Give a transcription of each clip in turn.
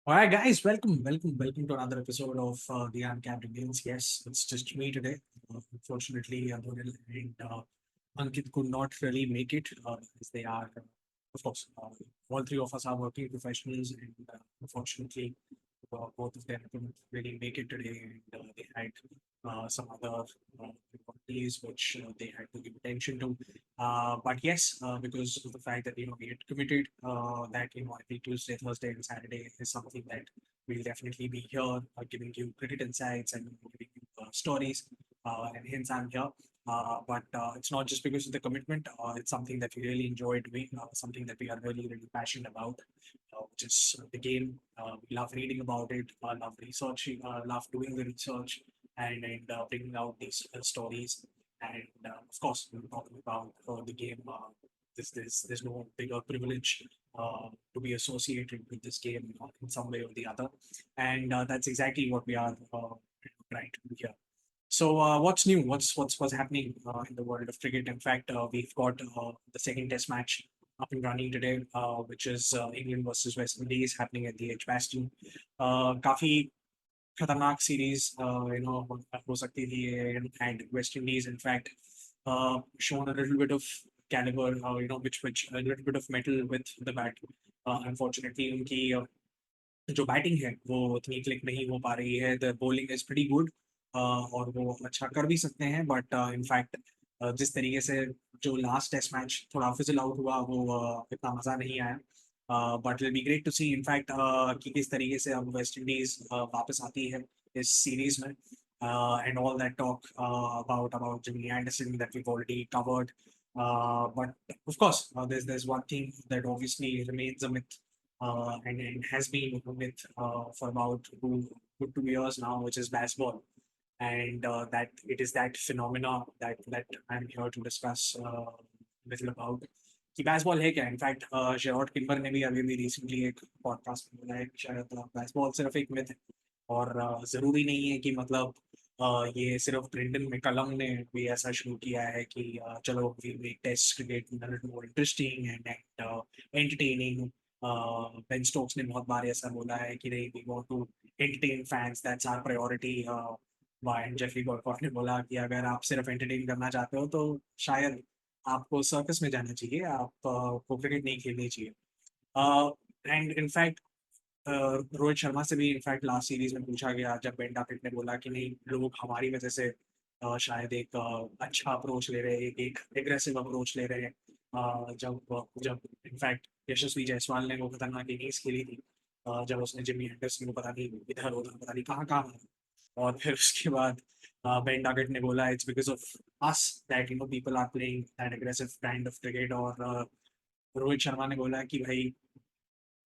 All right, guys, welcome to another episode of the Uncapped Indians. Yes, it's just me today. Unfortunately, Adonil and Ankit could not really make it as they are, of course, all three of us are working professionals, and unfortunately, both of them couldn't really make it today, and they had some other days which they had to give attention to. But yes, because of the fact that we had committed that every Tuesday, Thursday, and Saturday is something that we'll definitely be here, giving you cricket insights and giving you stories, and hence I'm here. But it's not just because of the commitment. It's something that we really enjoy doing, something that we are really passionate about, which is the game. We love reading about it, love researching, love doing the research, and bringing out these stories. And of course, when talking about the game, there's no bigger privilege to be associated with this game in some way or the other, and that's exactly what we are trying to do here. So, what's new? What's happening in the world of cricket? In fact, we've got the second Test match up and running today, which is England versus West Indies happening at the Edgbaston. काफी खतरनाक series हो सकती थी ये, and West Indies in fact shown a little bit of caliber, which a little bit of metal with the bat. Unfortunately, उनकी जो batting है वो उतनी क्लिक नहीं हो पा रही है। The bowling is pretty good और वो अच्छा कर भी सकते हैं, बट इनफैक्ट जिस तरीके से जो लास्ट टेस्ट मैच थोड़ा फिजल आउट हुआ वो इतना मज़ा नहीं आया। But will be great to see in fact कि किस तरीके से अब वेस्ट इंडीज वापस आती है इस सीरीज में, and all that talk about Jimmy Anderson that we already covered. But of course, there's one thing that obviously remains a myth, and has been with for about good 2 years now, which is baseball. And that it is that phenomena that I'm here to discuss little about. कि baseball है क्या? In fact शेरॉट Kimber ने भी अभी भी recently एक podcast में बोला है कि शायद baseball सिर्फ एक myth है, और ज़रूरी नहीं है कि मतलब ये सिर्फ ब्रेंडन मैकलम ने भी ऐसा शुरू किया है कि चलो we make test cricket a little more interesting and entertaining. Ben Stokes ने बहुत बार ऐसा बोला है कि नहीं, we want to entertain fans, that's our priority. And Geoffrey गॉलकॉफ ने बोला कि अगर आप सिर्फ एंटरटेन करना चाहते हो तो शायद आपको सर्कस में जाना चाहिए, आप को क्रिकेट नहीं खेलनी चाहिए. एंड इनफैक्ट रोहित शर्मा से भी इनफैक्ट लास्ट सीरीज में पूछा गया जब बेन डॉकेट ने बोला कि नहीं, लोग हमारी वजह से शायद एक अच्छा अप्रोच ले रहे हैं, एक एग्रेसिव अप्रोच ले रहे हैं. जब जब इनफैक्ट यशस्वी जायसवाल ने वो खतरनाक इनिंग्स खेली थी, जब उसने जिमी एंडरसन को पता नहीं इधर उधर पता नहीं कहाँ कहाँ मारा, और फिर उसके बाद बेन डॉकेट ने बोला it's because of us that people are playing that aggressive kind of cricket. और रोहित शर्मा ने बोला कि भाई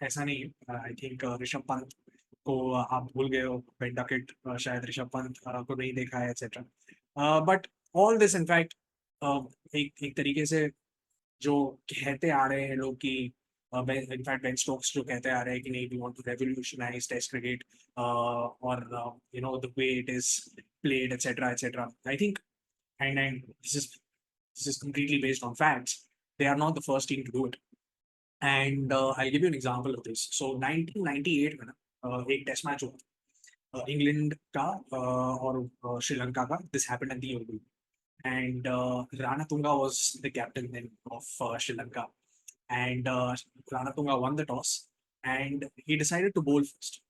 ऐसा नहीं है. आई थिंक ऋषभ पंत को आप भूल गए हो, बेन डकेट शायद ऋषभ पंत को नहीं देखा है, etcetera. But all this in fact एक एक तरीके से जो कहते आ रहे हैं लोग कि इनफैक्ट बेन स्टोक्स जो कहते आ रहे हैं कि नहीं, we want to revolutionise test cricket और the way it is played, etcetera I think. And this is completely based on facts. They are not the first team to do it. And I'll give you an example of this. So 1998 में ना एक test match हुआ England का और श्रीलंका का. This happened at the Oval, and Ranatunga was the captain then of Sri Lanka, and Ranatunga won the toss and he decided to bowl first.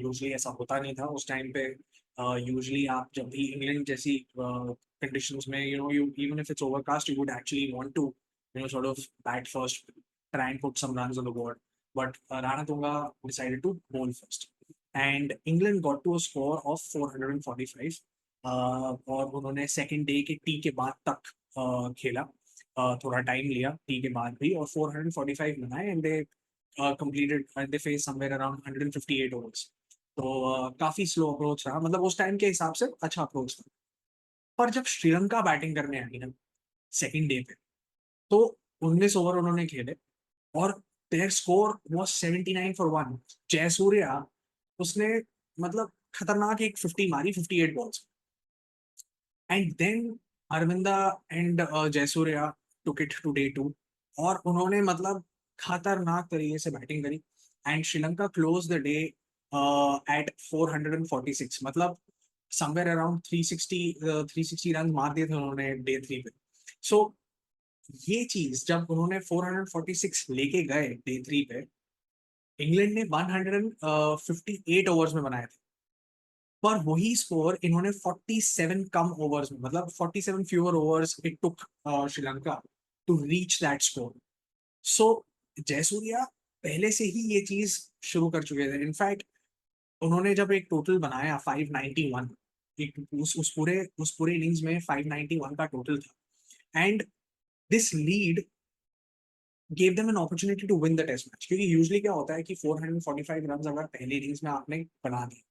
Usually ऐसा होता नहीं था उस टाइम पे. Usually आप जब भी इंग्लैंड जैसी conditions में, you even if it's overcast, you would actually want to sort of bat first, try and put some runs on the board. But Ranatunga decided to bowl first, and England got to a score of 445. और उन्होंने second day के T के बाद तक खेला. थोड़ा time लिया T के बाद भी, और 445 बनाए, and they completed and they face somewhere around 158 overs. तो काफी स्लो अप्रोच रहा, मतलब उस टाइम के हिसाब से अच्छा अप्रोच था. पर जब श्रीलंका बैटिंग करने आई ना सेकेंड डे पे, तो 19 ओवर उन्होंने खेले और their score was 79 for 1. Jayasuriya, उसने मतलब खतरनाक एक 50 मारी 58 balls. And then Aravinda and Jayasuriya took it to day 2, और उन्होंने मतलब खतरनाक तरीके से बैटिंग करी. And Sri Lanka close the day at 446, मतलब समवेयर अराउंड 360 रन मार दिए थे उन्होंने डे 3 पे। सो ये चीज जब उन्होंने 446 लेके गए डे 3 पे, इंग्लैंड ने 158 ओवर्स में बनाए थे, पर वही स्कोर इन्होंने 47 कम ओवर्स में, मतलब 47 fewer overs it took Sri Lanka to reach that score. So Jayasuriya पहले से ही ये चीज शुरू कर चुके थे। इनफैक्ट उन्होंने जब एक टोटल बनाया 591, एक उस पूरे इनिंग्स में 591 का टोटल था, and this lead gave them an opportunity to win the test match. क्योंकि यूजुअली क्या होता है कि 445 रन अगर पहले इनिंग्स में आपने बना दिए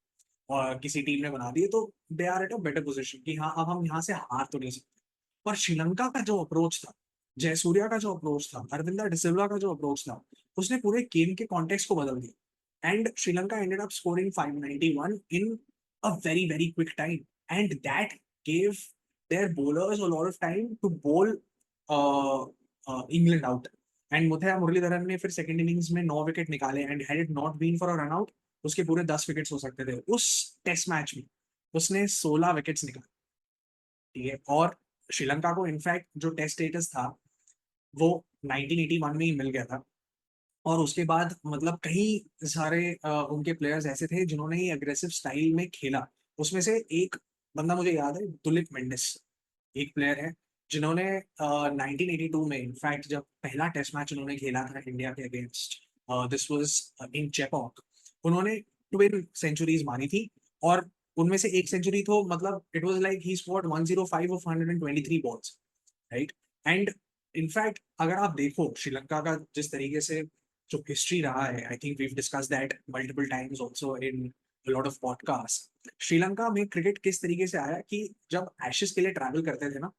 और किसी टीम ने बना दिए, तो they are at a better position कि हाँ अब हम यहाँ से हार तो नहीं सकते। पर श्रीलंका का जो अप्रोच था, जयसूर्या का जो अप्रोच था, अरविंदा डिसिल्वा का जो अप्रोच था, उसने पूरे गेम के कॉन्टेक्स्ट को बदल दिया, and Sri Lanka ended up scoring 591 in a very very quick time, and that gave their bowlers a lot of time to bowl England out. And Muttiah Muralitharan ने फिर सेकंड इनिंग्स में 9 विकेट निकाले, and had it not been for a run out उसके पूरे 10 wickets हो सकते थे उस टेस्ट मैच में। उसने 16 विकेट्स निकाले, ठीक है। और श्रीलंका को इनफैक्ट जो टेस्ट स्टेटस था वो 1981 में ही मिल गया था। और उसके बाद मतलब कई सारे उनके प्लेयर्स ऐसे थे जिन्होंने ये अग्रेसिव स्टाइल में खेला। उसमें से एक बंदा मुझे याद है, दुलीप मेंडिस एक प्लेयर है जिन्होंने 1982 में इनफैक्ट जब पहला टेस्ट मैच उन्होंने खेला था इंडिया के against, this was in Chepauk, उन्होंने ट्विन सेंचुरीज मारी थी। और उनमें से एक सेंचुरी तो मतलब it was like he scored 105 of 123 balls, right. And in fact अगर आप देखो श्रीलंका का जिस तरीके से जो हिस्ट्री रहा है, I think we've discuss that multiple times also in a lot of podcasts। Sri Lanka में क्रिकेट किस तरीके से आया कि जब एशेस के लिए ट्रैवल करते थे ना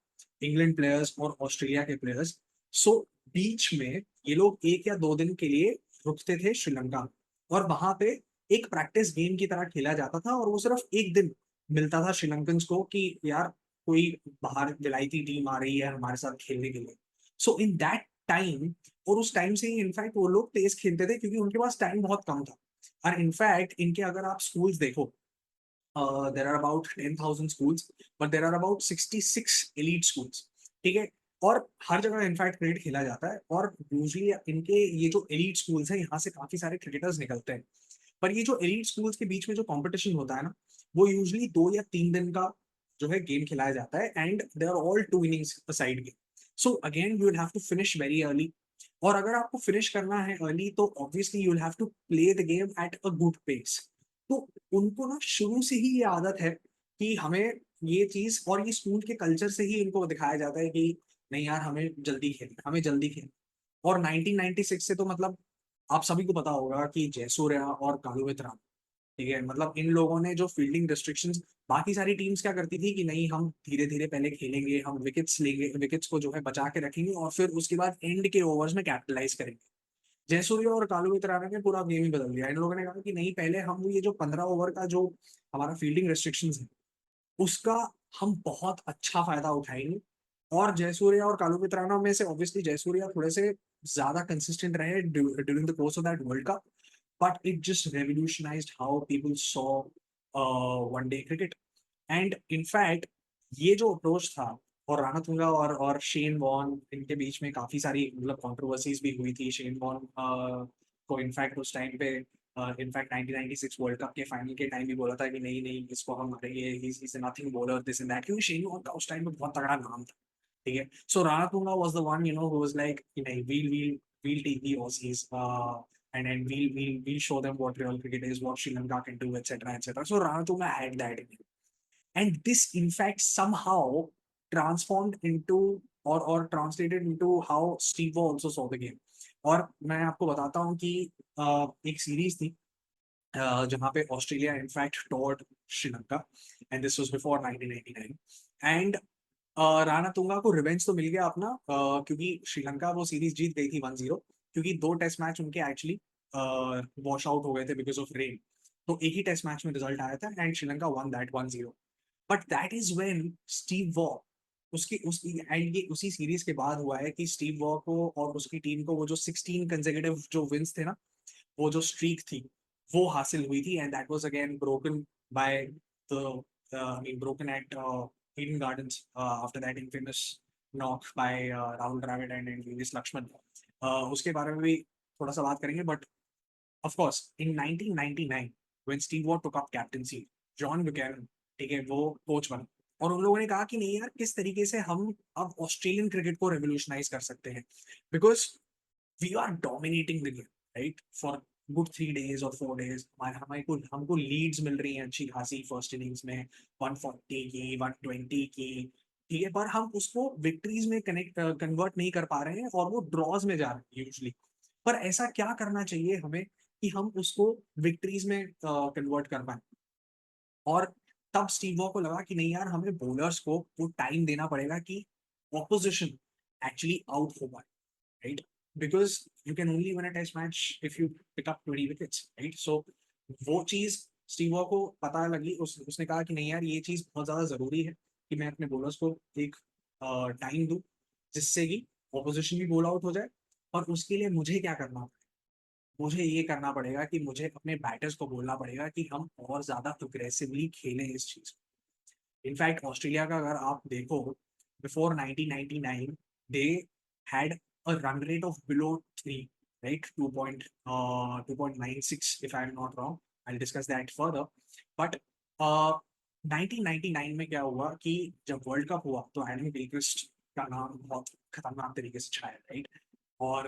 इंग्लैंड प्लेयर्स और ऑस्ट्रेलिया के प्लेयर्स, सो बीच में ये लोग 1 या 2 दिन के लिए रुकते थे श्रीलंका में, और वहां पे एक प्रैक्टिस गेम की तरह खेला जाता था, और वो सिर्फ एक दिन मिलता था श्रीलंकन्स को कि यार कोई बाहर विलायती टीम आ रही है हमारे साथ खेलने के लिए। सो इन दैट टाइम, और उस टाइम से ही इनफैक्ट वो लोग तेज खेलते थे क्योंकि उनके पास टाइम बहुत कम था। और इनफैक्ट इनके अगर आप स्कूल्स देखो, there are about 10,000 schools, but there are about 66 elite schools, ठीक है। और हर जगह इनफैक्ट क्रिकेट खेला जाता है, और यूजली इनके ये जो एलीट स्कूल्स हैं यहाँ से काफी सारे क्रिकेटर्स निकलते हैं। पर ये जो एलीट स्कूल्स के बीच में जो कंपटीशन होता है ना, वो यूजली 2 या 3 दिन का जो है गेम खिलाया जाता है, and they are all 2 innings side game. So again you will have to finish very early, और अगर आपको फिनिश करना है अर्ली तो obviously you will have to play the game at a good pace. तो उनको ना शुरू से ही ये आदत है कि हमें ये चीज, और ये स्कूल के कल्चर से ही इनको दिखाया जाता है कि नहीं यार हमें जल्दी खेलना, हमें जल्दी खेलना। और 1996 से तो मतलब आप सभी को पता होगा कि जयसूर्या और कालुवित राम, ठीक है, मतलब इन लोगों ने जो फील्डिंग रिस्ट्रिक्शंस, बाकी सारी टीम्स क्या करती थी कि नहीं हम धीरे धीरे पहले खेलेंगे, हम विकेट्स लेंगे, विकेट्स को जो है बचा के रखेंगे और फिर उसके बाद एंड के ओवर्स में कैपिटलाइज करेंगे। जयसूर्या और कालुवित राणा ने पूरा गेम ही बदल दिया। इन लोगों ने कहा कि नहीं, पहले हम ये जो 15 ओवर का जो हमारा फील्डिंग रेस्ट्रिक्शंस है उसका हम बहुत अच्छा फायदा उठाएंगे। और जयसूर्या और कालुवित राणा में से ऑब्वियसली जयसूर्या थोड़े से ज्यादा कंसिस्टेंट रहे during the course of that world cup, but it just revolutionized how people saw one day cricket। And in fact ये जो अप्रोच था, और राणा और शेन वॉर्न इनके बीच में काफी सारी मतलब कंट्रोवर्सीज भी हुई थी। शेन वॉर्न को इनफैक्ट उस टाइम पे इनफैक्ट 1996 वर्ल्ड कप के फाइनल के टाइम भी बोला था कि नहीं नहीं इसको हम मारेंगे, he is nothing bowler this and that, क्योंकि शेन वॉर्न का उस टाइम पे बहुत तगड़ा नाम था, ठीक है। So Rana was the one who was like नहीं, we'll take the Aussies, and we'll show them what real cricket is, what Sri Lanka can do, etc., etc. So Ranatunga had that in him. And this in fact somehow transformed into or translated into how Steve Waugh also saw the game। और मैं आपको बताता हूँ कि एक series थी जहाँ पे Australia in fact toward Sri Lanka, and this was before 1999। And Ranatunga को रिवेंज तो मिल गया अपना, क्योंकि श्रीलंका वो सीरीज जीत गई थी 1-0, क्योंकि 2 टेस्ट मैच उनके एक्चुअली वॉश आउट हो गए थे बिकॉज ऑफ रेन। तो एक ही टेस्ट मैच में रिजल्ट आया था and Sri Lanka one that 1-0। But that is when Steve Waugh उसकी उसकी एंड ये उसी सीरीज के बाद हुआ है कि स्टीव वॉ को और उसकी टीम को वो जो 16 कंसेक्यूटिव जो विंस थे ना, वो जो स्ट्रीक थी वो हासिल हुई थी, and that was again broken by the I mean broken at Eden Gardens after that infamous knock by Rahul Dravid and VVS Laxman. उसके बारे में भी थोड़ा सा बात करेंगे, but of course in 1999 when Steve Waugh took up captaincy, John Buchanan, ठीक है, वो कोच बना, और उन लोगों ने कहा कि नहीं यार, किस तरीके से हम अब ऑस्ट्रेलियन क्रिकेट को रेवोल्यूशनाइज कर सकते हैं, because we are dominating the game, right, for good 3 days और 4 days। हमारे को हमको लीड्स मिल रही हैं अच्छी खासी फर्स्ट इनिंग्स में, 140 की, 120 की, ठीक है, पर हम उसको विक्ट्रीज में कन्वर्ट नहीं कर पा रहे हैं, और वो ड्रॉज में जा रहे हैं यूजली। पर ऐसा क्या करना चाहिए हमें कि हम उसको विक्ट्रीज में कन्वर्ट कर पाए? और तब स्टीव वॉ को लगा कि नहीं यार, हमें बॉलर्स को वो टाइम देना पड़ेगा कि ऑपोजिशन एक्चुअली आउट हो पाए, right? Because you can only win a test match if you pick up 20 wickets, right? So वो चीज स्टीव वॉ को पता लगी, उसने कहा कि नहीं यार, ये चीज बहुत ज्यादा जरूरी है कि मैं अपने बॉलर्स को एक टाइम दूं जिससे कि ऑपोजिशन भी बॉल आउट हो जाए। और उसके लिए मुझे क्या करना होगा? मुझे ये करना पड़ेगा कि मुझे अपने बैटर्स को बोलना पड़ेगा कि हम और ज्यादा अग्रेसिवली खेलें इस चीज को। इनफैक्ट ऑस्ट्रेलिया का अगर आप देखो, before 1999 they had a run rate of below 3, right? 2.96 if I'm not wrong. I'll discuss that further. But 1999 में क्या हुआ कि जब वर्ल्ड कप हुआ तो एडम गिलक्रिस्ट का नाम बहुत खतरनाक तरीके से छाया, राइट? और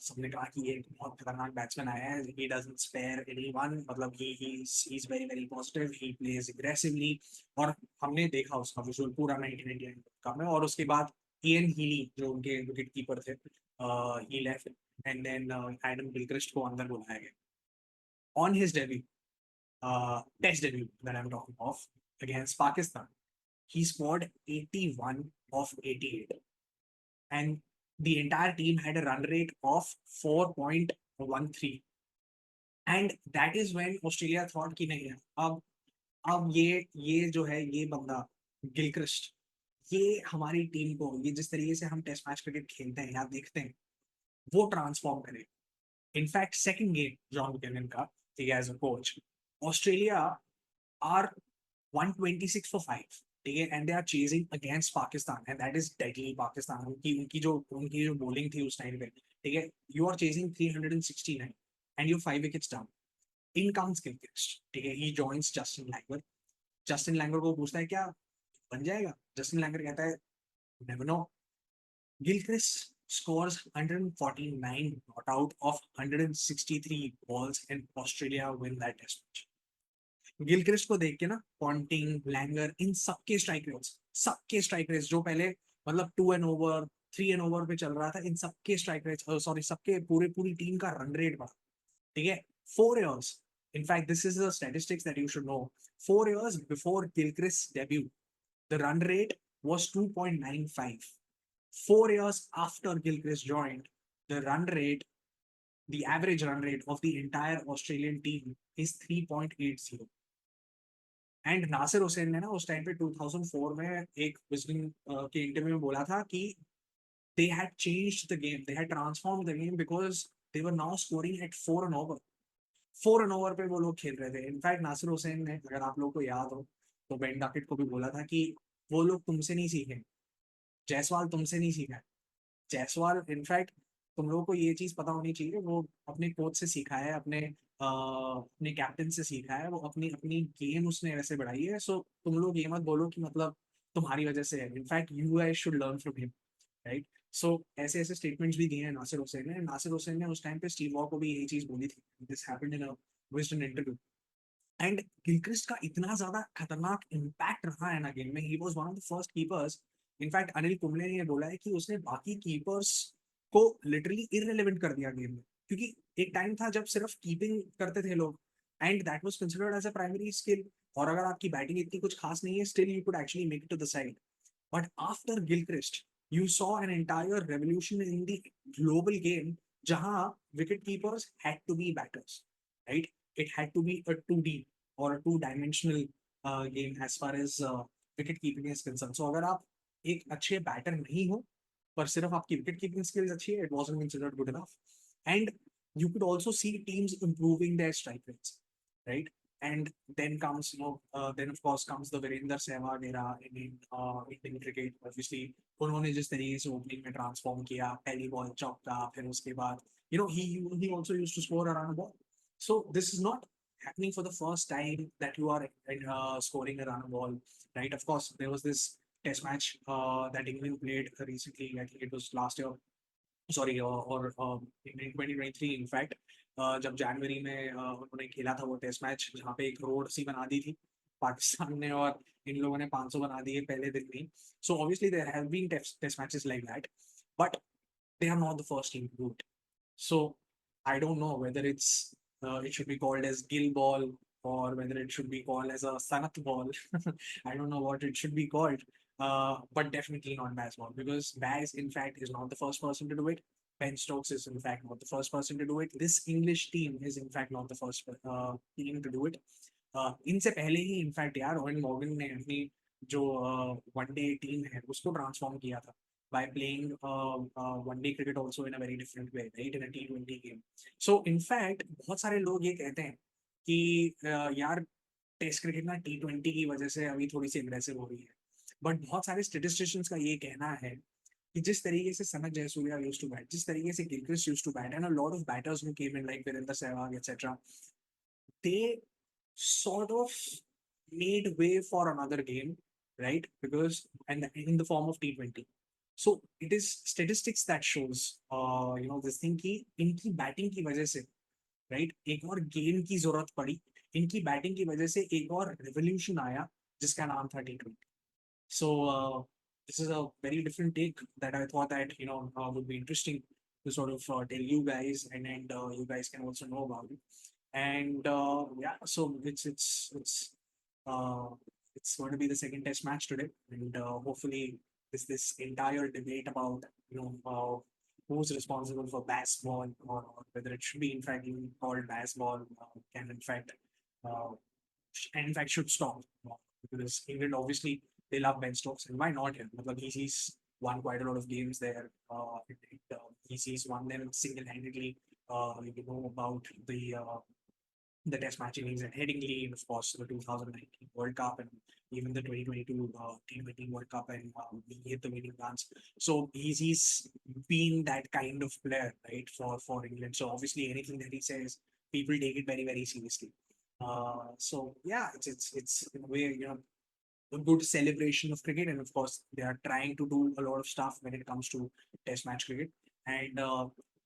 सबने कहा कि ये एक बहुत खतरनाक बैट्समैन आया है, ही डजंट स्पेयर एनीवन, मतलब he is very very positive, he plays aggressively. और हमने देखा उसका विजुअल पूरा 1999 कप में, और उसके बाद इयन हीली जो उनके विकेट कीपर थे, he left, and then Adam Gilchrist को अंदर बुलाया गया on his debut, test debut that I'm talking of, against Pakistan. He scored 81 of 88, and the entire team had a run rate of 4.13, and that is when Australia thought कि नहीं है, अब ये जो है, ये बंदा गिलक्रिस्ट, ये हमारी टीम को, ये जिस तरीके से हम टेस्ट मैच क्रिकेट खेलते हैं या देखते हैं, वो ट्रांसफॉर्म करे। In fact second game John Buchanan का, ठीक है, as a coach, Australia are 126 for 5, ठीक है, and they are chasing against Pakistan, and that is deadly Pakistan. उनकी जो बॉलिंग थी उस टाइम पे, ठीक है, you are chasing 369 and you 5 wickets down. In comes Gilchrist, ठीक है, he joins Justin Langer. Justin Langer को पूछता है क्या बन जाएगा? जस्टिन लैंगर कहता है never know. Gilchrist scores 149 not out of 163 balls, and Australia win that test match. Gilchrist को देख के ना, पॉन्टिंग, लैंगर, इन सबके स्ट्राइक रेट्स जो पहले मतलब 2 and over, 3 and over पे चल रहा था, इन सबके स्ट्राइक रेट्स, सॉरी, सबके पूरी टीम का रन रेट बढ़ा, ठीक है, 4 years। In fact, this is the statistics that you should know. 4 years before Gilchrist's debut, the run rate was 2.95. 4 years after Gilchrist joined, the run rate, the average run rate of the entire Australian team is 3.80। And Nasser Hussain ने ना उस time पे 2004 में एक wisdom के interview में बोला था कि they had changed the game, they had transformed the game because they were now scoring at 4 and over। 4 and over पे वो लोग खेल रहे थे। इनफैक्ट नासिर हुसैन ने, अगर आप लोग को याद हो, तो बेन डकेट को भी बोला था कि वो लोग तुमसे नहीं सीखे, जायसवाल तुमसे नहीं सीखा है। जायसवाल, इनफैक्ट तुम लोगों को ये चीज पता होनी चाहिए, वो अपने कोच से सीखा है, अपने कैप्टन से सीखा है, वो अपनी अपनी गेम उसने वैसे बढ़ाई है। सो तुम लोग ये मत बोलो कि मतलब तुम्हारी वजह से है, in fact you guys should learn from him, right? So ऐसे ऐसे स्टेटमेंट्स भी दिए हैं नासिर हुसैन ने। नासिर हुसैन ने उस टाइम पे स्टीव वॉ को भी यही चीज बोली थी, this happened in a Wisden interview. And Gilchrist का इतना ज्यादा खतरनाक इम्पैक्ट रहा है ना गेम में, he was one of the first keepers. In fact Anil Kumble ने ये बोला है कि उसने बाकी कीपर्स को लिटरली इररिलेवेंट कर दिया गेम में, क्योंकि एक टाइम था जब सिर्फ कीपिंग करते थे लोग, and that was considered as a primary skill. और अगर आपकी बैटिंग इतनी कुछ खास नहीं है, still you could actually make it to the side. But after Gilchrist you saw an entire revolution in the global game, jahan wicket keepers had to be batters, right? It had to be a 2D or a two-dimensional game as far as wicket keeping is concerned. So अगर आप एक अच्छे batter नहीं हो, पर सिर्फ आपकी wicket keeping skills अच्छी है, it wasn't considered good enough. And you could also see teams improving their strike rates, right? And then comes, then of course comes the Virender Sehwag era Indian cricket. Obviously, उन्होंने जिस तरीके से opening में transform किया, पहली ball चौका, फिर उसके बाद, he also used to score around a ball. So this is not happening for the first time that you are scoring around a ball, right? Of course, there was this test match that England played recently. I think it was last year, sorry, और इन 2023 in fact, जब जनवरी में उन्होंने खेला था वो test match, जहाँ पे एक रोड सी बना दी थी पाकिस्तान ने, और इन लोगों ने 500 बना दिए पहले दिन में। So obviously there have been test matches like that, but they are not the first team to do it. So I don't know whether it should be called as Gill ball, or whether it should be called as a Sanat ball. I don't know what it should be called, but definitely not Baz ball, because Baz, in fact, is not the first person to do it. Ben Stokes is, in fact, not the first person to do it. This English team is, in fact, not the first team to do it. इनसे पहले ही, in fact यार, oven Morgan ने अपनी जो one day team है उसको transform किया था by playing one day cricket also in a very different way, right? In a T20 game. So in fact, बहुत सारे लोग ये कहते हैं कि यार, टेस्ट क्रिकेट ना T20 की वजह से अभी थोड़ी सी एग्रेसिव हो रही है, बट बहुत सारे स्टेटिस्टिशियंस का ये कहना है कि जिस तरीके से Sanath Jayasuriya used to bat, जिस तरीके से Gilchrist used to bat, and a lot of batters who came in like Virender Sehwag etcetera, they sort of made way for another game, right? Because, and in the form of T20. So it is statistics that shows, this thing की इनकी batting की वजह से, right, एक और game की जरूरत पड़ी, इनकी बैटिंग की वजह से एक और रेवोल्यूशन आया जिसका नाम था T20. So this is a very different take that I thought that would be interesting to sort of tell you guys, and you guys can also know about it. And yeah, so uh, it's going to be the second test match today, and hopefully this entire debate about who's responsible for baseball, or whether it should be in fact even called baseball, can in fact uh, and in fact should stop, because England, obviously, they love Ben Stokes, and why not him? Matlab, he's won quite a lot of games there. He's won them single-handedly. About the test match innings at Headingley, and of course the 2019 World Cup, and even the 2022 T20 World Cup, and he hit the winning runs. So he's been that kind of player, right, for England. So obviously anything that he says, people take it very, very seriously. So yeah, it's in a way, a good celebration of cricket, and of course they are trying to do a lot of stuff when it comes to test match cricket. And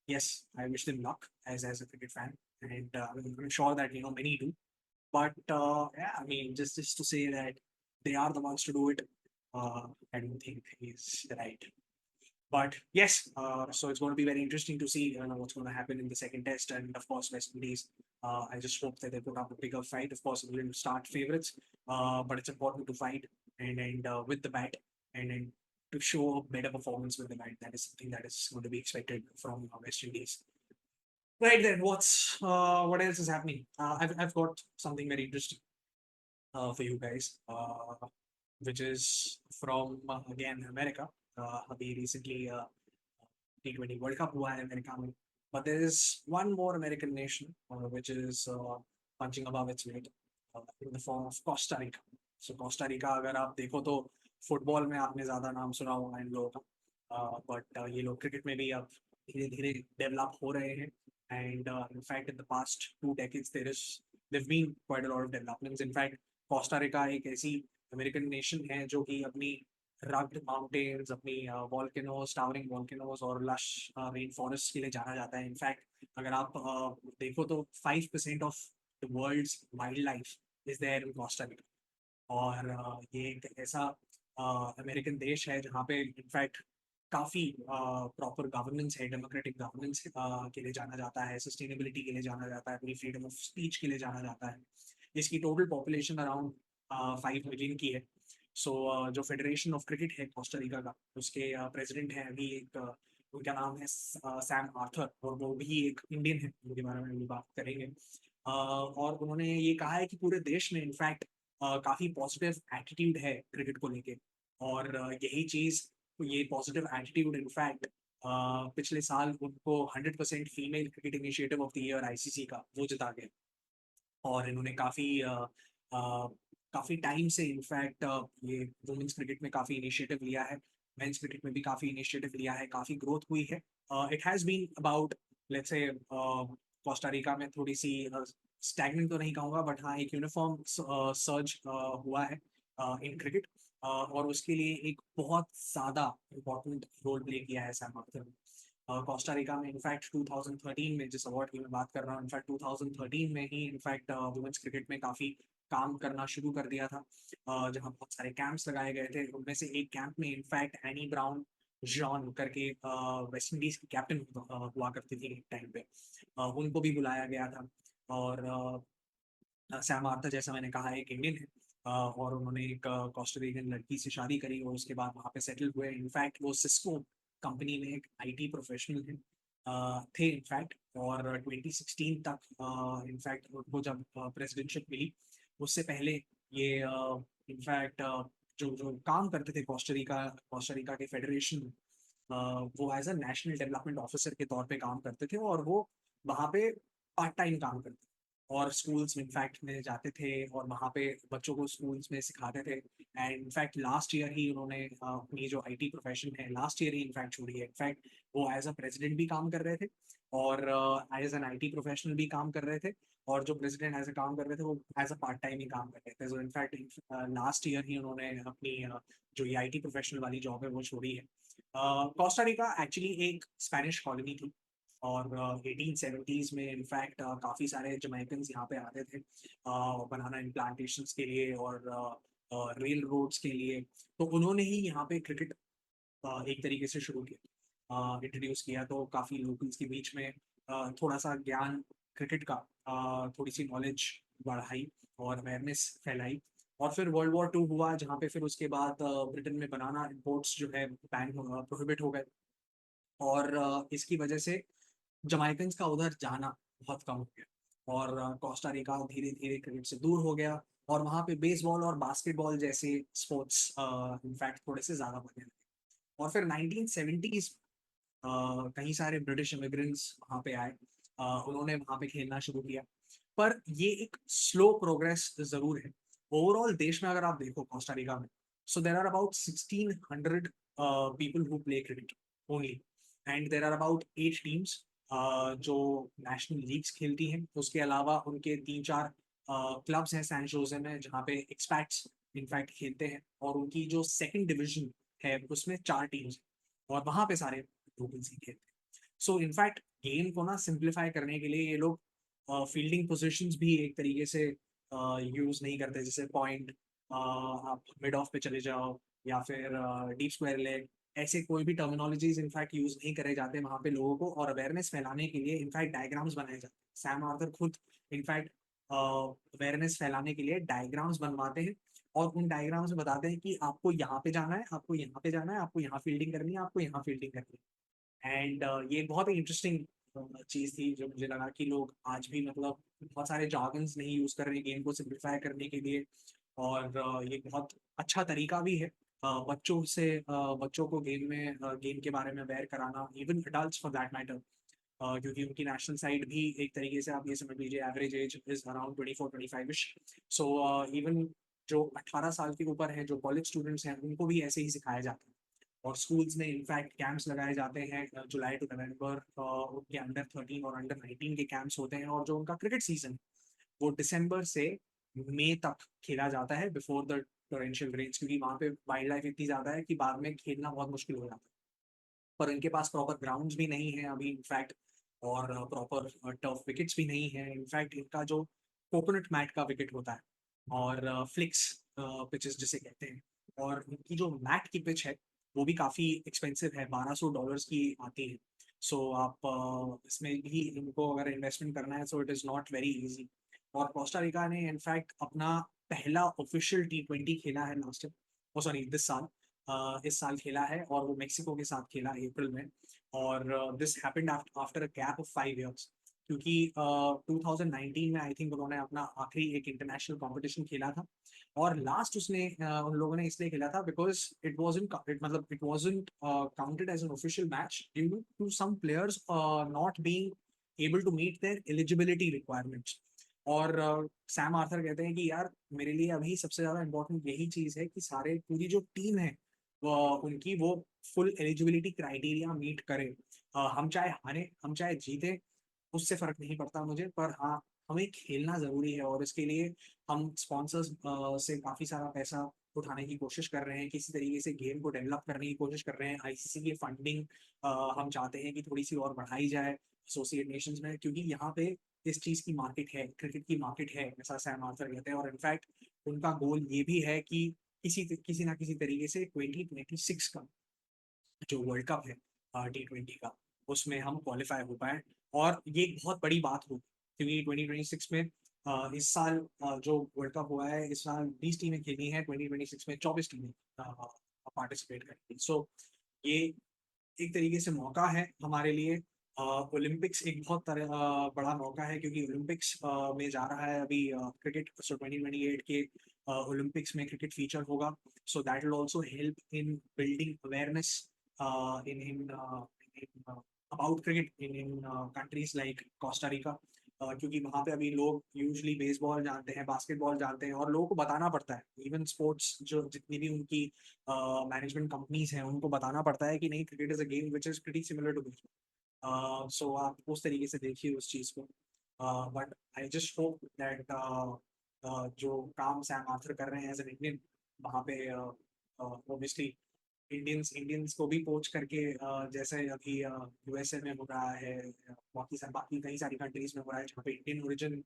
yes, I wish them luck as a cricket fan, and I'm sure that many do. But yeah, I mean, just to say that they are the ones to do it, I don't think is right. But yes, so it's going to be very interesting to see what's going to happen in the second test. And of course, West Indies, I just hope that they put up a bigger fight. Of course, England will start favorites, but it's important to fight and with the bat, and to show a better performance with the bat. That is something that is going to be expected from West Indies. Right then, what else is happening? I've got something very interesting for you guys, which is from again America. अभी recently T20 World Cup हुआ है America में, but there is one more American nation which is punching above its weight in the form of Costa Rica. So Costa Rica, अगर आप देखो तो football में आपने ज्यादा नाम सुना होगा इन लोगों का, बट ये लोग क्रिकेट में भी अब धीरे धीरे डेवलप हो रहे हैं. And in fact, in the past 2 decades, there've been quite a lot of developments. In fact, Costa Rica एक ऐसी अमेरिकन नेशन है जो कि अपनी रग्ड माउंटेन्स, अपनी वॉल्केनोस, टावरिंग वॉल्केनोस और लश रेन फॉरेस्ट के लिए जाना जाता है. इनफैक्ट अगर आप देखो तो 5% of the world's wildlife is there in Costa Rica. और ये एक ऐसा अमेरिकन देश है जहाँ पे इनफैक्ट काफ़ी प्रॉपर गवर्नेंस है, डेमोक्रेटिक गवर्नेंस के लिए जाना जाता है, सस्टेनेबिलिटी के लिए जाना जाता है, अपनी फ्रीडम ऑफ स्पीच के लिए जाना जाता है. इसकी टोटल पॉपुलेशन अराउंड 5 मिलियन की है. सो जो फेडरेशन ऑफ क्रिकेट है कोस्टा रिका का, उसके प्रेसिडेंट हैं अभी एक, उनका नाम है सैम आर्थर, और वो भी एक इंडियन है, उनके बारे में भी बात करेंगे. और उन्होंने ये कहा है कि पूरे देश में इनफैक्ट काफ़ी पॉजिटिव एटीट्यूड है क्रिकेट को लेके, और यही चीज़, ये पॉजिटिव एटीट्यूड इनफैक्ट पिछले साल उनको 100% female cricket initiative of the year ICC का वो जिता गया। और इन्होंने काफ़ी टाइम से इनफैक्ट ये वुमेन्स क्रिकेट में काफ़ी इनिशिएटिव लिया है, मेंस क्रिकेट में भी काफ़ी इनिशिएटिव लिया है, काफ़ी ग्रोथ हुई है। It has been about let's say Costa Rica में थोड़ी-सी स्टैग्नेंट तो नहीं कहूँगा, बट हाँ, एक यूनिफ़ॉर्म सर्ज हुआ है इन क्रिकेट, और उसके लिए एक बहुत ज़्यादा इम्पोर्टेंट रोल प्ले किया है सैम करन ने। कोस्टा रिका में इनफैक्ट 2013 में, जिस अवार्ड की मैं बात कर रहा हूँ, इनफैक्ट 2013 में ही इनफैक्ट वुमेन्स क्रिकेट में काफ़ी काम करना शुरू कर दिया था, जहाँ बहुत सारे कैंप्स लगाए गए थे। उनमें से एक कैंप में इनफैक्ट एनी ब्राउन जॉन करके वेस्ट इंडीज की कैप्टन हुआ करती थी एक टाइम पे, उनको भी बुलाया गया था। और सैम आर्थर, जैसा मैंने कहा, एक इंडियन है, और उन्होंने एक कोस्टारिकन लड़की से शादी करी और उसके बाद वहाँ पे सेटल हुए। इनफैक्ट वो सिस्को कंपनी में एक आईटी प्रोफेशनल हैं, थे इनफैक्ट। और 2016 तक इनफैक्ट उनको जब प्रेसिडेंटशिप मिली, उससे पहले ये इनफैक्ट जो जो काम करते थे कोस्टारिका के फेडरेशन में, वो as a national development officer के तौर पे काम करते थे, और वो वहाँ पे पार्ट टाइम काम करते थे और स्कूल्स में इनफैक्ट में जाते थे और वहाँ पे बच्चों को स्कूल्स में सिखाते थे। एंड इनफैक्ट लास्ट ईयर ही उन्होंने अपनी जो आईटी प्रोफेशन है लास्ट ईयर ही इनफैक्ट छोड़ी है। इनफैक्ट वो एज अ प्रेसिडेंट भी काम कर रहे थे और एज एन आईटी प्रोफेशनल भी काम कर रहे थे, और जो प्रेसिडेंट एज अ काम कर रहे थे वो एज अ पार्ट टाइम ही काम कर रहे थे। सो इनफैक्ट लास्ट ईयर ही उन्होंने अपनी जो ये आईटी प्रोफेशनल वाली जॉब है वो छोड़ी है। कोस्टा रिका एक्चुअली एक स्पेनिश कॉलोनी थी, और 1870s में इनफैक्ट काफ़ी सारे जमैकन्स यहाँ पे आते थे बनाना इम्प्लांटेशंस के लिए और रेल रोड्स के लिए। तो उन्होंने ही यहाँ पे क्रिकेट एक तरीके से शुरू किया, इंट्रोड्यूस किया, तो काफ़ी लोकल्स के बीच में थोड़ा सा ज्ञान क्रिकेट का, थोड़ी सी नॉलेज बढ़ाई और अवेयरनेस फैलाई। और फिर वर्ल्ड वॉर टू हुआ, जहाँ पे फिर उसके बाद ब्रिटेन में बनाना इम्पोर्ट्स जो है बैन प्रोहिबिट हो गए, और इसकी वजह से जमाइकन्स का उधर जाना बहुत कम हो गया, और कोस्टा रिका धीरे-धीरे क्रिकेट से दूर हो गया, और वहाँ पे बेसबॉल और बास्केटबॉल जैसे स्पोर्ट्स इनफैक्ट थोड़े से ज़्यादा बढ़ने लगे। और फिर 1970s कई सारे ब्रिटिश इमिग्रेंट्स वहाँ पे आए, उन्होंने वहाँ पे खेलना शुरू किया। पर ये एक स्लो प्रोग्रेस ज़रूर है। ओवरऑल देश में अगर आप देखो कोस्टा रिका में, so there are about 1600 people who play cricket only, and there are about 8 teams जो नेशनल लीग्स खेलती हैं। उसके अलावा उनके 3-4 क्लब्स हैं सैन जोसे में, जहाँ पे एक्सपैट्स इनफैक्ट खेलते हैं, और उनकी जो सेकंड डिवीज़न है उसमें 4 टीम्स हैं, और वहाँ पे सारे लोकल्स ही खेलते हैं। सो इनफैक्ट गेम को ना सिंप्लीफाई करने के लिए ये लोग फील्डिंग पोजीशंस भी एक तरीके से यूज़ नहीं करते, जैसे पॉइंट, आप मिड ऑफ पे चले जाओ, या फिर डीप स्क्वायर लेग, ऐसे कोई भी टर्मिनोलॉजीज इनफैक्ट यूज़ नहीं करे जाते वहाँ पे लोगों को, और अवेयरनेस फैलाने के लिए इनफैक्ट डायग्राम्स बनाए जाते हैं। सैम आर्थर खुद इनफैक्ट अवेयरनेस फैलाने के लिए डायग्राम्स बनवाते हैं, और उन डायग्राम्स में बताते हैं कि आपको यहाँ पे जाना है, आपको यहाँ पे जाना है, आपको यहाँ फील्डिंग करनी है, आपको यहाँ फील्डिंग करनी है। एंड ये बहुत ही इंटरेस्टिंग चीज़ थी, जो मुझे लगा कि लोग आज भी मतलब बहुत सारे jargons नहीं यूज़ कर रहे हैं गेम को सिम्प्लीफाई करने के लिए, और ये बहुत अच्छा तरीका भी है बच्चों को गेम के बारे में अवेयर कराना, even adults for that matter, क्योंकि उनकी नेशनल साइड भी एक तरीके से आप ये समझ लीजिए average age is around 24-25 so even जो 18 साल के ऊपर हैं, जो कॉलेज स्टूडेंट्स हैं, उनको भी ऐसे ही सिखाया जाता है। और स्कूल्स में इनफैक्ट कैंप्स लगाए जाते हैं जुलाई टू नवंबर, उनके अंडर 13 और अंडर 19 के कैंप्स होते हैं, और जो उनका क्रिकेट सीजन वो दिसंबर से मई तक खेला जाता है बिफोर द टोरेंशियल रेन्स, क्योंकि वहाँ पे वाइल्ड लाइफ इतनी ज़्यादा है कि बाद में खेलना बहुत मुश्किल हो जाता है। पर इनके पास प्रॉपर ग्राउंड्स भी नहीं है अभी इनफैक्ट, और प्रॉपर टर्फ विकेट्स भी नहीं है। इनफैक्ट इनका जो कोकोनट मैट का विकेट होता है, और फ्लिक्स पिचेस जिसे कहते हैं, और इनकी जो मैट की पिच है वो भी काफ़ी एक्सपेंसिव है, $1200 की आती है। सो आप इसमें भी इनको अगर इन्वेस्टमेंट करना है, so it is not very easy. और कोस्टा रिका ने इनफैक्ट अपना पहला ऑफिशियल T20 खेला है last year, oh sorry this साल, इस साल खेला है, और वो मेक्सिको के साथ खेला अप्रैल में, और this happened after a gap of 5 years. क्योंकि 2019 में आई थिंक उन्होंने अपना आखिरी एक इंटरनेशनल कंपटीशन खेला था, और लास्ट उसने उन लोगों ने इसलिए खेला था because it wasn't counted as an official match due to some players not being able to meet their eligibility requirements. और सैम आर्थर कहते हैं कि यार मेरे लिए अभी सबसे ज्यादा इंपॉर्टेंट यही चीज है कि सारे पूरी जो टीम है उनकी वो फुल एलिजिबिलिटी क्राइटेरिया मीट करे। हम चाहे हारे हम चाहे जीते उससे फर्क नहीं पड़ता मुझे, पर हाँ हमें खेलना जरूरी है, और इसके लिए हम स्पॉन्सर्स से काफी सारा पैसा उठाने की कोशिश कर रहे हैं, किसी तरीके से गेम को डेवलप करने की कोशिश कर रहे हैं। आईसीसी की फंडिंग हम चाहते हैं कि थोड़ी सी और बढ़ाई जाए एसोसिएट नेशंस में, क्योंकि यहाँ पे इस चीज की मार्केट है, क्रिकेट की मार्केट है, ऐसा सैम आर्थर कहते हैं। और इनफैक्ट उनका गोल ये भी है कि किसी ना किसी तरीके से 2026 का जो वर्ल्ड कप है T20 का, उसमें हम क्वालिफाई हो पाए। और ये एक बहुत बड़ी बात होगी, क्योंकि 2026 में इस साल जो वर्ल्ड कप हुआ है, इस साल 20 टीमें खेली हैं, 2026 में 24 टीमें पार्टिसिपेट करेंगी। सो ये एक तरीके से मौका है हमारे लिए। ओलंपिक्स एक बहुत बड़ा मौका है, क्योंकि ओलंपिक्स में जा रहा है अभी क्रिकेट। सो 2028 के ओलंपिक्स में क्रिकेट फीचर होगा। So that will also help in building awareness in about cricket in countries like Costa Rica, क्योंकि वहाँ पे अभी लोग यूजली बेसबॉल जानते हैं, बास्केटबॉल जानते हैं, और लोगों को बताना पड़ता है। इवन स्पोर्ट्स जो जितनी भी उनकी मैनेजमेंट कंपनीज हैं उनको बताना पड़ता है कि नहीं, cricket is a game which is pretty similar to baseball. So आप उस तरीके से देखिए उस चीज़ को। But I just hope that जो काम सैम आर्थर कर रहे हैं एज एन इंडियन वहाँ पे, ऑब्वियसली इंडियंस को भी पोच करके जैसे अभी यूएसए में हो रहा है, बाकी कई सारी कंट्रीज में हो रहा है जहाँ पे इंडियन ओरिजिन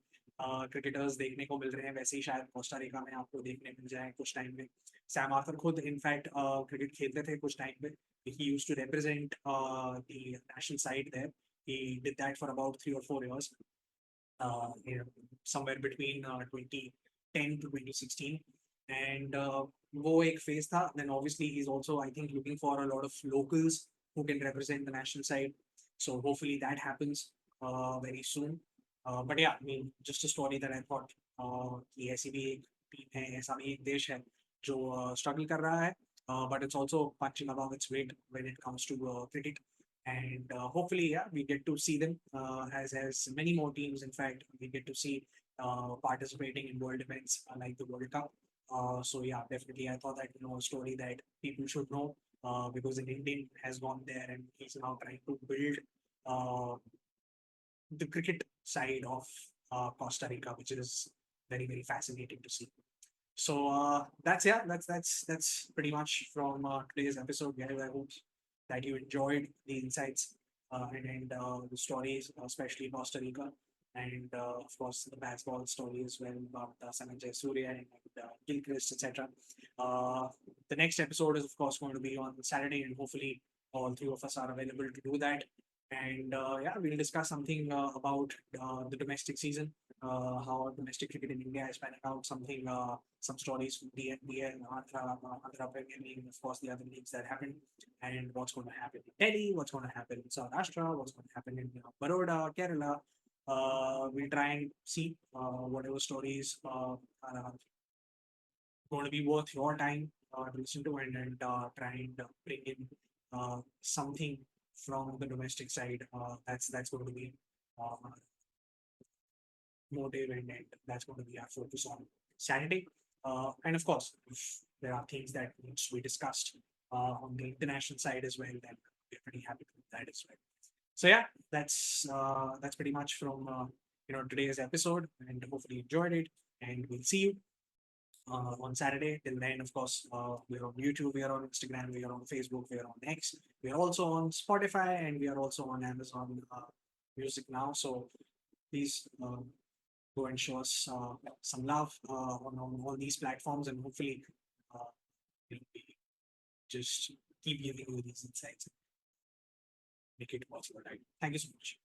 क्रिकेटर्स देखने को मिल रहे हैं, वैसे ही शायद कोस्टा रिका में आपको देखने मिल जाए कुछ टाइम में। सैम आर्थर खुद इनफैक्ट क्रिकेट खेलते थे कुछ टाइम पे। He used to represent the national side there. He did that for about 3 or 4 years, somewhere between 2010 to 2016, and वो एक फेज था। Then obviously he's also I think looking for a lot of locals who can represent the national side, so hopefully that happens very soon. But yeah, I mean just a story that I thought कि ऐसी भी एक team है, ऐसा भी एक देश है जो स्ट्रगल कर रहा है, but it's also punching above its weight when it comes to cricket. And hopefully yeah we get to see them as many more teams. In fact we get to see participating in world events like the World Cup. So yeah, definitely I thought that a story that people should know, because an Indian has gone there and he's now trying to build uh, the cricket side of Costa Rica, which is very fascinating to see. So that's yeah, that's pretty much from today's episode. Yeah, I hope that you enjoyed the insights and the stories, especially Costa Rica, and of course the baseball story as well about Sanjay Surya and Gilchrist, etc. Uh, the next episode is of course going to be on Saturday, and hopefully all three of us are available to do that. And yeah, we'll discuss something about the domestic season, how domestic cricket in India is panning out, some stories from the NBA and Andhra Premier League, and of course the other leagues that happened, and what's going to happen in Delhi, what's going to happen in Saurashtra, what's going to happen in Baroda, Kerala. We'll try and see whatever stories are going to be worth your time to listen to, and try and bring in something from the domestic side. That's going to be uh, motive, and that's going to be our focus on Saturday. And of course, if there are things that needs to be discussed on the international side as well, then we're pretty happy to do that as well. So yeah, that's pretty much from today's episode, and hopefully you enjoyed it. And we'll see you on Saturday. Till then, of course, we're on YouTube, we are on Instagram, we are on Facebook, we are on X, we are also on Spotify, and we are also on Amazon Music now. So please go and show us some love on all these platforms, and hopefully uh, we just keep giving you these insights, make it possible. Right? Thank you so much.